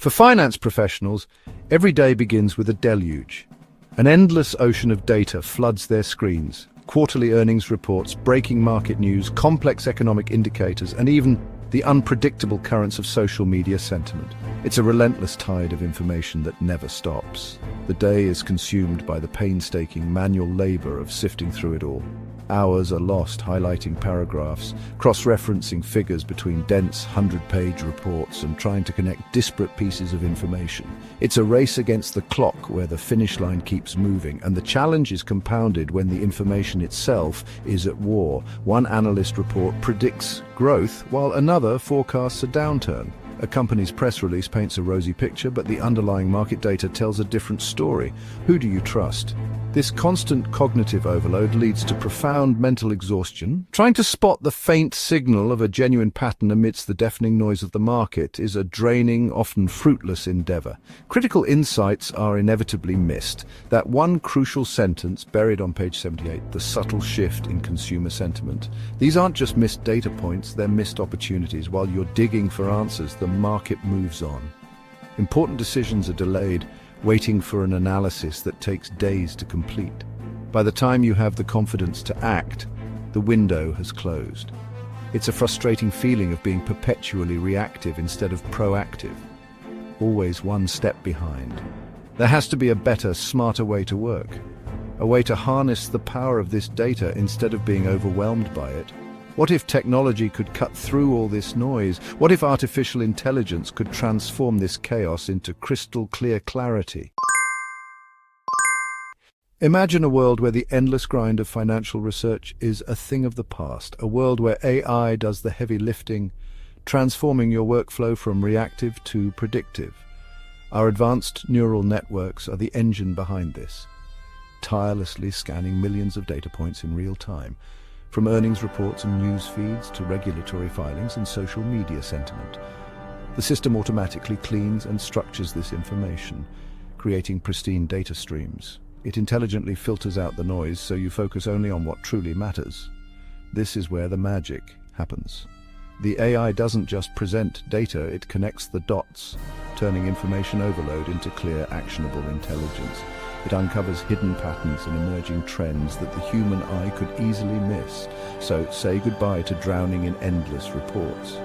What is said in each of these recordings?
For finance professionals, every day begins with a deluge. An endless ocean of data floods their screens. Quarterly earnings reports, breaking market news, complex economic indicators, and even the unpredictable currents of social media sentiment. It's a relentless tide of information that never stops. The day is consumed by the painstaking manual labor of sifting through it all. Hours are lost highlighting paragraphs, cross-referencing figures between dense 100-page reports and trying to connect disparate pieces of information. It's a race against the clock where the finish line keeps moving, and the challenge is compounded when the information itself is at war. One analyst report predicts growth, while another forecasts a downturn. A company's press release paints a rosy picture, but the underlying market data tells a different story. Who do you trust? This constant cognitive overload leads to profound mental exhaustion. Trying to spot the faint signal of a genuine pattern amidst the deafening noise of the market is a draining, often fruitless endeavor. Critical insights are inevitably missed. That one crucial sentence buried on page 78, the subtle shift in consumer sentiment. These aren't just missed data points, they're missed opportunities. While you're digging for answers, the market moves on. Important decisions are delayed, waiting for an analysis that takes days to complete. By the time you have the confidence to act, the window has closed. It's a frustrating feeling of being perpetually reactive instead of proactive, always one step behind. There has to be a better, smarter way to work, a way to harness the power of this data instead of being overwhelmed by it. What if technology could cut through all this noise? What if artificial intelligence could transform this chaos into crystal clear clarity? Imagine a world where the endless grind of financial research is a thing of the past, a world where AI does the heavy lifting, transforming your workflow from reactive to predictive. Our advanced neural networks are the engine behind this, tirelessly scanning millions of data points in real time, from earnings reports and news feeds to regulatory filings and social media sentiment. The system automatically cleans and structures this information, creating pristine data streams. It intelligently filters out the noise so you focus only on what truly matters. This is where the magic happens. The AI doesn't just present data, it connects the dots, turning information overload into clear, actionable intelligence. It uncovers hidden patterns and emerging trends that the human eye could easily miss. So say goodbye to drowning in endless reports.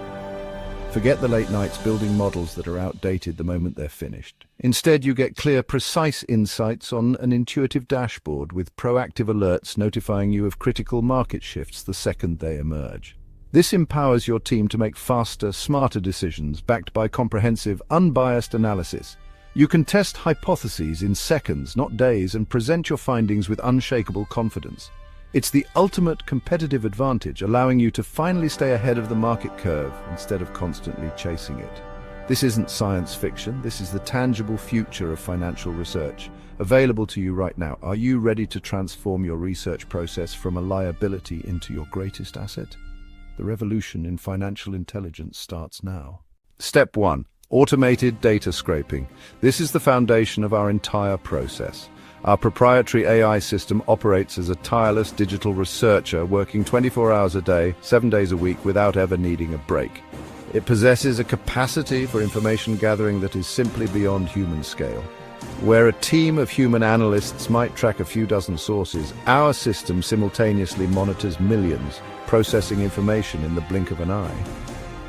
Forget the late nights building models that are outdated the moment they're finished. Instead, you get clear, precise insights on an intuitive dashboard with proactive alerts notifying you of critical market shifts the second they emerge. This empowers your team to make faster, smarter decisions backed by comprehensive, unbiased analysis. You can test hypotheses in seconds, not days, and present your findings with unshakable confidence. It's the ultimate competitive advantage, allowing you to finally stay ahead of the market curve instead of constantly chasing it. This isn't science fiction, this is the tangible future of financial research, available to you right now. Are you ready to transform your research process from a liability into your greatest asset? The revolution in financial intelligence starts now. Step 1. Automated data scraping. This is the foundation of our entire process. Our proprietary AI system operates as a tireless digital researcher, working 24 hours a day, 7 days a week, without ever needing a break. It possesses a capacity for information gathering that is simply beyond human scale. Where a team of human analysts might track a few dozen sources, our system simultaneously monitors millions, processing information in the blink of an eye.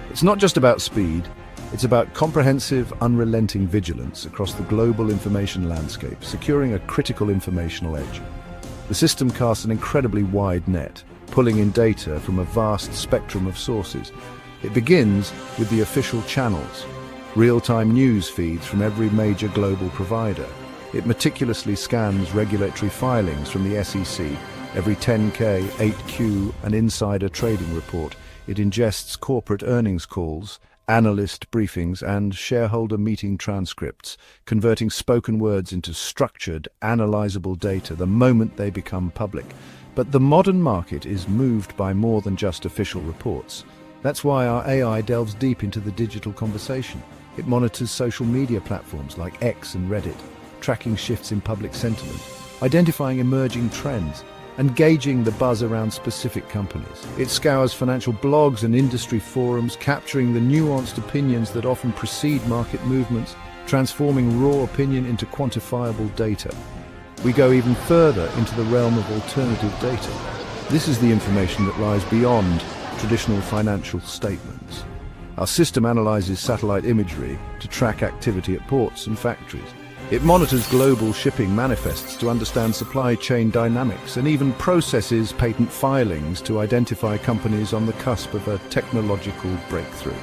It's not just about speed. It's about comprehensive, unrelenting vigilance across the global information landscape, securing a critical informational edge. The system casts an incredibly wide net, pulling in data from a vast spectrum of sources. It begins with the official channels, real-time news feeds from every major global provider. It meticulously scans regulatory filings from the SEC, every 10K, 8Q, and insider trading report. It ingests corporate earnings calls, analyst briefings, and shareholder meeting transcripts, converting spoken words into structured, analyzable data the moment they become public. But the modern market is moved by more than just official reports. That's why our AI delves deep into the digital conversation. It monitors social media platforms like X and Reddit, tracking shifts in public sentiment, identifying emerging trends, and gauging the buzz around specific companies. It scours financial blogs and industry forums, capturing the nuanced opinions that often precede market movements, transforming raw opinion into quantifiable data. We go even further into the realm of alternative data. This is the information that lies beyond traditional financial statements. Our system analyzes satellite imagery to track activity at ports and factories. It monitors global shipping manifests to understand supply chain dynamics and even processes patent filings to identify companies on the cusp of a technological breakthrough.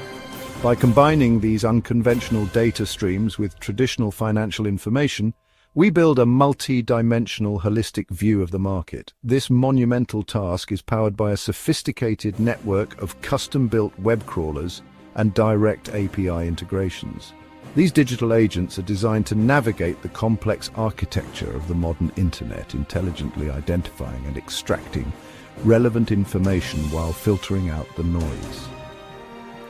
By combining these unconventional data streams with traditional financial information, we build a multi-dimensional holistic view of the market. This monumental task is powered by a sophisticated network of custom-built web crawlers and direct API integrations. These digital agents are designed to navigate the complex architecture of the modern internet, intelligently identifying and extracting relevant information while filtering out the noise.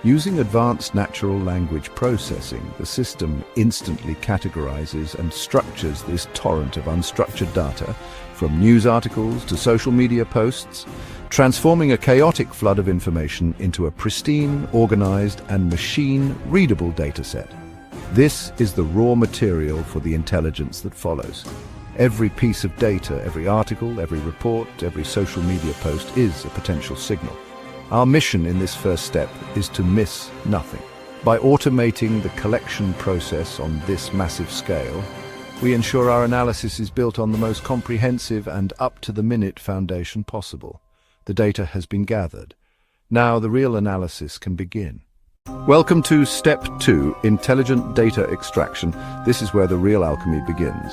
Using advanced natural language processing, the system instantly categorizes and structures this torrent of unstructured data, from news articles to social media posts, transforming a chaotic flood of information into a pristine, organized, and machine-readable dataset. This is the raw material for the intelligence that follows. Every piece of data, every article, every report, every social media post is a potential signal. Our mission in this first step is to miss nothing. By automating the collection process on this massive scale, we ensure our analysis is built on the most comprehensive and up-to-the-minute foundation possible. The data has been gathered. Now the real analysis can begin. Welcome to Step 2, Intelligent Data Extraction. This is where the real alchemy begins.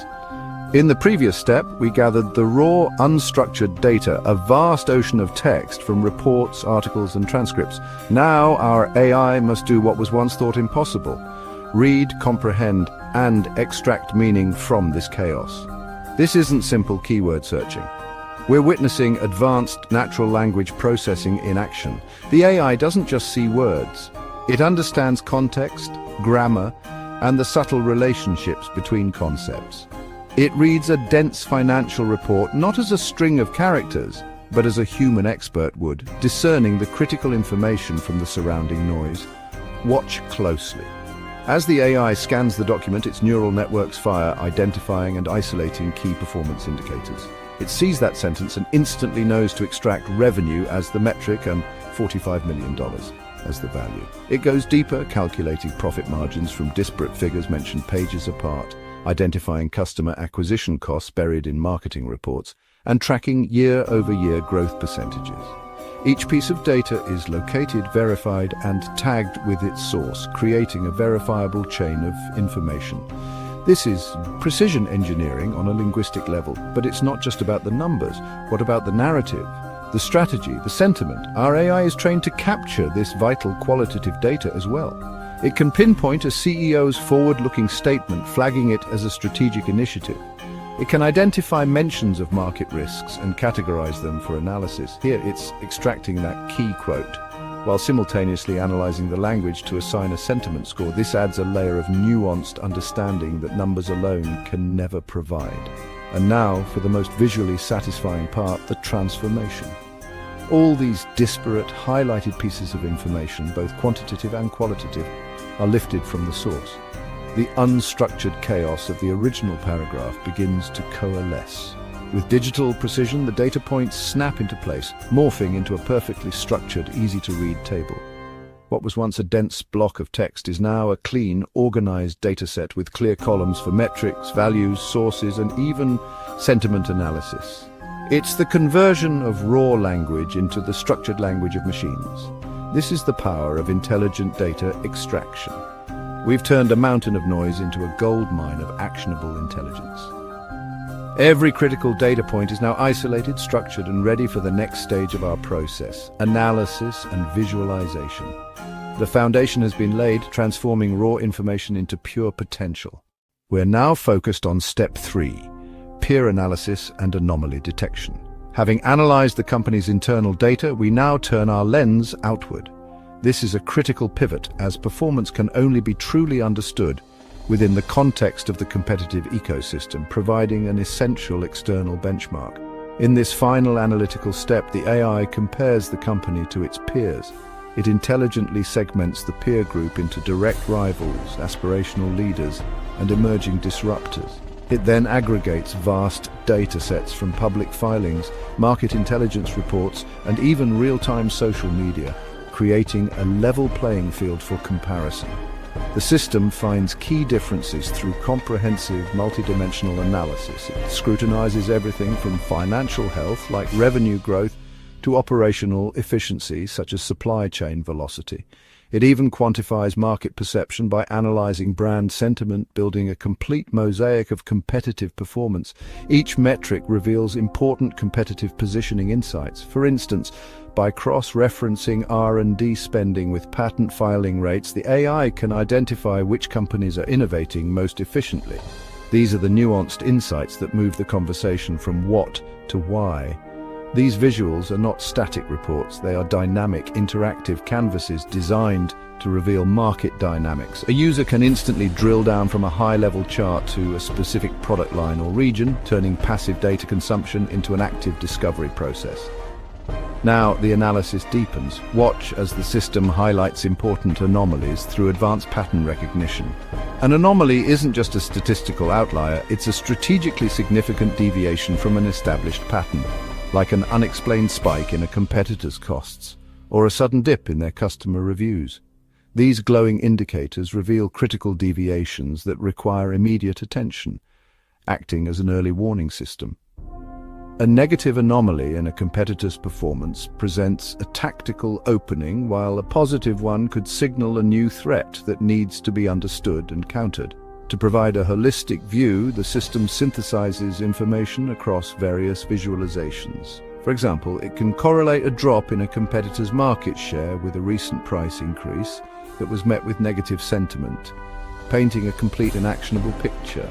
In the previous step, we gathered the raw, unstructured data, a vast ocean of text from reports, articles, and transcripts. Now our AI must do what was once thought impossible: read, comprehend, and extract meaning from this chaos. This isn't simple keyword searching. We're witnessing advanced natural language processing in action. The AI doesn't just see words. It understands context, grammar, and the subtle relationships between concepts. It reads a dense financial report not as a string of characters, but as a human expert would, discerning the critical information from the surrounding noise. Watch closely. As the AI scans the document, its neural networks fire, identifying and isolating key performance indicators. It sees that sentence and instantly knows to extract revenue as the metric and $45 million as the value. It goes deeper, calculating profit margins from disparate figures mentioned pages apart, identifying customer acquisition costs buried in marketing reports, and tracking year-over-year growth percentages. Each piece of data is located, verified, and tagged with its source, creating a verifiable chain of information. This is precision engineering on a linguistic level, but it's not just about the numbers. What about the narrative, the strategy, the sentiment? Our AI is trained to capture this vital qualitative data as well. It can pinpoint a CEO's forward-looking statement, flagging it as a strategic initiative. It can identify mentions of market risks and categorize them for analysis. Here, it's extracting that key quote, while simultaneously analyzing the language to assign a sentiment score. This adds a layer of nuanced understanding that numbers alone can never provide. And now, for the most visually satisfying part, the transformation. All these disparate, highlighted pieces of information, both quantitative and qualitative, are lifted from the source. The unstructured chaos of the original paragraph begins to coalesce. With digital precision, the data points snap into place, morphing into a perfectly structured, easy-to-read table. What was once a dense block of text is now a clean, organized dataset with clear columns for metrics, values, sources, and even sentiment analysis. It's the conversion of raw language into the structured language of machines. This is the power of intelligent data extraction. We've turned a mountain of noise into a gold mine of actionable intelligence. Every critical data point is now isolated, structured, and ready for the next stage of our process: analysis and visualization. The foundation has been laid, transforming raw information into pure potential. We're now focused on Step 3, peer analysis and anomaly detection. Having analyzed the company's internal data, we now turn our lens outward. This is a critical pivot, as performance can only be truly understood within the context of the competitive ecosystem, providing an essential external benchmark. In this final analytical step, the AI compares the company to its peers. It intelligently segments the peer group into direct rivals, aspirational leaders, and emerging disruptors. It then aggregates vast data sets from public filings, market intelligence reports, and even real-time social media, creating a level playing field for comparison. The system finds key differences through comprehensive multidimensional analysis. It scrutinizes everything from financial health, like revenue growth, to operational efficiency, such as supply chain velocity. It even quantifies market perception by analyzing brand sentiment, building a complete mosaic of competitive performance. Each metric reveals important competitive positioning insights. For instance, by cross-referencing R&D spending with patent filing rates, the AI can identify which companies are innovating most efficiently. These are the nuanced insights that move the conversation from what to why. These visuals are not static reports, they are dynamic, interactive canvases designed to reveal market dynamics. A user can instantly drill down from a high-level chart to a specific product line or region, turning passive data consumption into an active discovery process. Now the analysis deepens. Watch as the system highlights important anomalies through advanced pattern recognition. An anomaly isn't just a statistical outlier, it's a strategically significant deviation from an established pattern, like an unexplained spike in a competitor's costs, or a sudden dip in their customer reviews. These glowing indicators reveal critical deviations that require immediate attention, acting as an early warning system. A negative anomaly in a competitor's performance presents a tactical opening, while a positive one could signal a new threat that needs to be understood and countered. To provide a holistic view, the system synthesizes information across various visualizations. For example, it can correlate a drop in a competitor's market share with a recent price increase that was met with negative sentiment, painting a complete and actionable picture.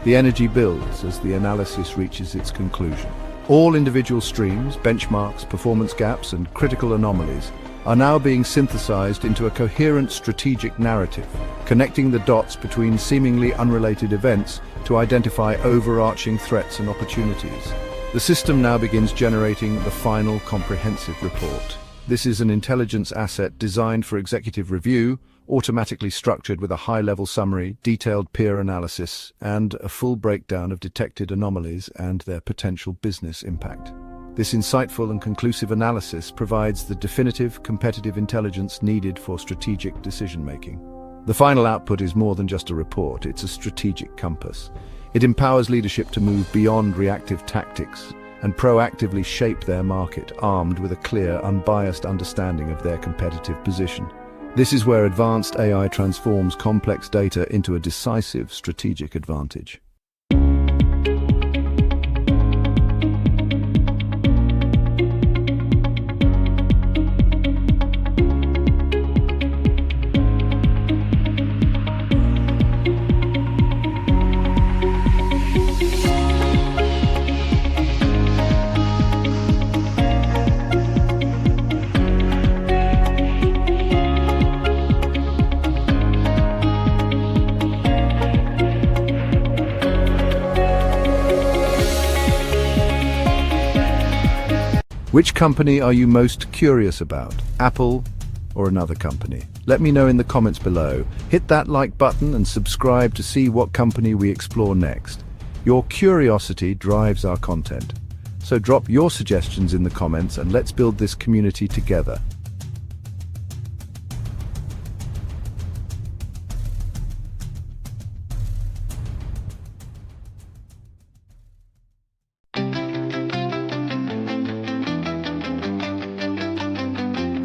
The energy builds as the analysis reaches its conclusion. All individual streams, benchmarks, performance gaps, and critical anomalies are now being synthesized into a coherent strategic narrative, connecting the dots between seemingly unrelated events to identify overarching threats and opportunities. The system now begins generating the final comprehensive report. This is an intelligence asset designed for executive review, automatically structured with a high-level summary, detailed peer analysis, and a full breakdown of detected anomalies and their potential business impact. This insightful and conclusive analysis provides the definitive competitive intelligence needed for strategic decision-making. The final output is more than just a report, it's a strategic compass. It empowers leadership to move beyond reactive tactics and proactively shape their market, armed with a clear, unbiased understanding of their competitive position. This is where advanced AI transforms complex data into a decisive strategic advantage. Which company are you most curious about? Apple or another company? Let me know in the comments below. Hit that like button and subscribe to see what company we explore next. Your curiosity drives our content. So drop your suggestions in the comments and let's build this community together.